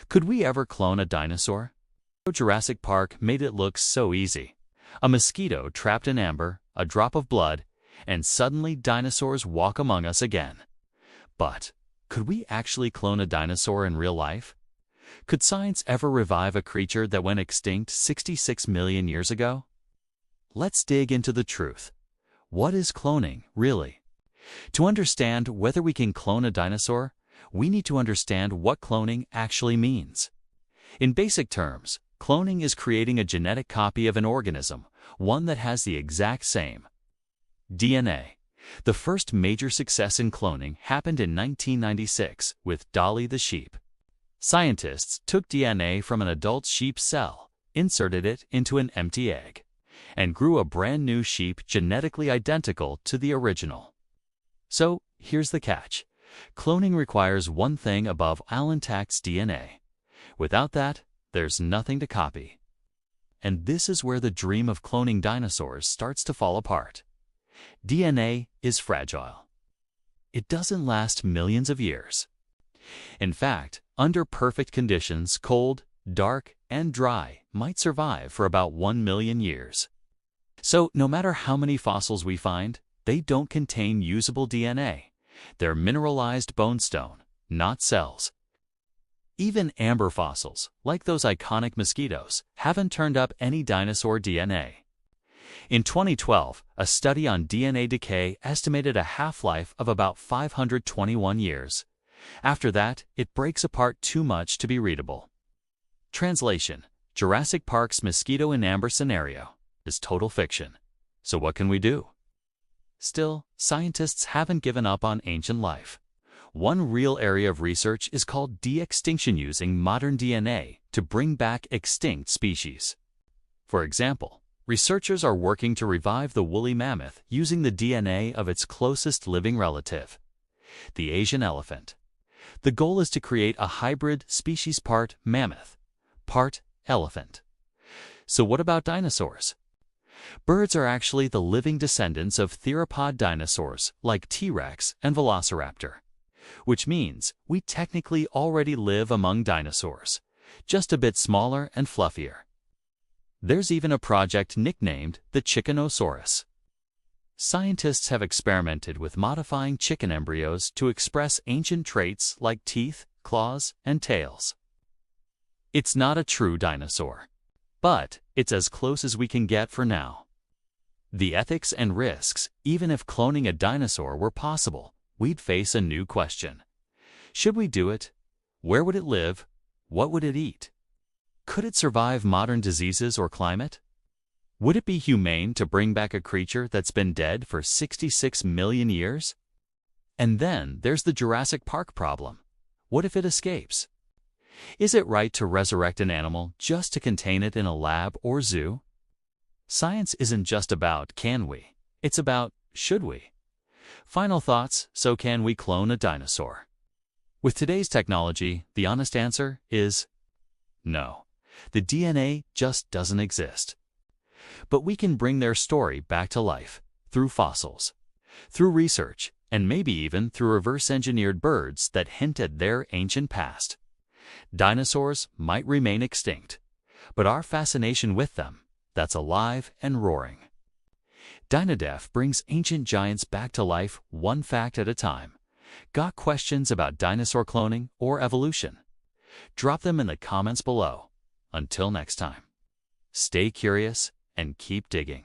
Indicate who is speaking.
Speaker 1: Could we ever clone a dinosaur? Jurassic Park made it look so easy. A mosquito trapped in amber, a drop of blood, and suddenly dinosaurs walk among us again. But could we actually clone a dinosaur in real life? Could science ever revive a creature that went extinct 66 million years ago? Let's dig into the truth. What is cloning, really? To understand whether we can clone a dinosaur, we need to understand what cloning actually means. In basic terms, cloning is creating a genetic copy of an organism, one that has the exact same DNA. The first major success in cloning happened in 1996 with Dolly the sheep. Scientists took DNA from an adult sheep cell, inserted it into an empty egg, and grew a brand new sheep genetically identical to the original. So here's the catch. Cloning requires one thing above all intact DNA. Without that, there's nothing to copy. And this is where the dream of cloning dinosaurs starts to fall apart. DNA is fragile. It doesn't last millions of years. In fact, under perfect conditions, cold, dark, and dry might survive for about 1 million years. So no matter how many fossils we find, they don't contain usable DNA. They're mineralized bone stone, not cells. Even amber fossils, like those iconic mosquitoes, haven't turned up any dinosaur DNA. In 2012, a study on DNA decay estimated a half-life of about 521 years. After that, it breaks apart too much to be readable. Translation: Jurassic Park's mosquito in amber scenario is total fiction. So what can we do? Still, scientists haven't given up on ancient life. One real area of research is called de-extinction, using modern DNA to bring back extinct species. For example, researchers are working to revive the woolly mammoth using the DNA of its closest living relative, the Asian elephant. The goal is to create a hybrid species, part mammoth, part elephant. So what about dinosaurs? Birds are actually the living descendants of theropod dinosaurs like T-Rex and Velociraptor, which means we technically already live among dinosaurs, just a bit smaller and fluffier. There's even a project nicknamed the Chickenosaurus. Scientists have experimented with modifying chicken embryos to express ancient traits like teeth, claws, and tails. It's not a true dinosaur, but it's as close as we can get for now. The ethics and risks: even if cloning a dinosaur were possible, we'd face a new question. Should we do it? Where would it live? What would it eat? Could it survive modern diseases or climate? Would it be humane to bring back a creature that's been dead for 66 million years? And then there's the Jurassic Park problem. What if it escapes? Is it right to resurrect an animal just to contain it in a lab or zoo? Science isn't just about can we, it's about should we. Final thoughts: so can we clone a dinosaur? With today's technology, the honest answer is no. The DNA just doesn't exist. But we can bring their story back to life through fossils, through research, and maybe even through reverse-engineered birds that hint at their ancient past. Dinosaurs might remain extinct, but our fascination with them, that's alive and roaring. DinoDef brings ancient giants back to life, one fact at a time. Got questions about dinosaur cloning or evolution? Drop them in the comments below. Until next time, stay curious and keep digging.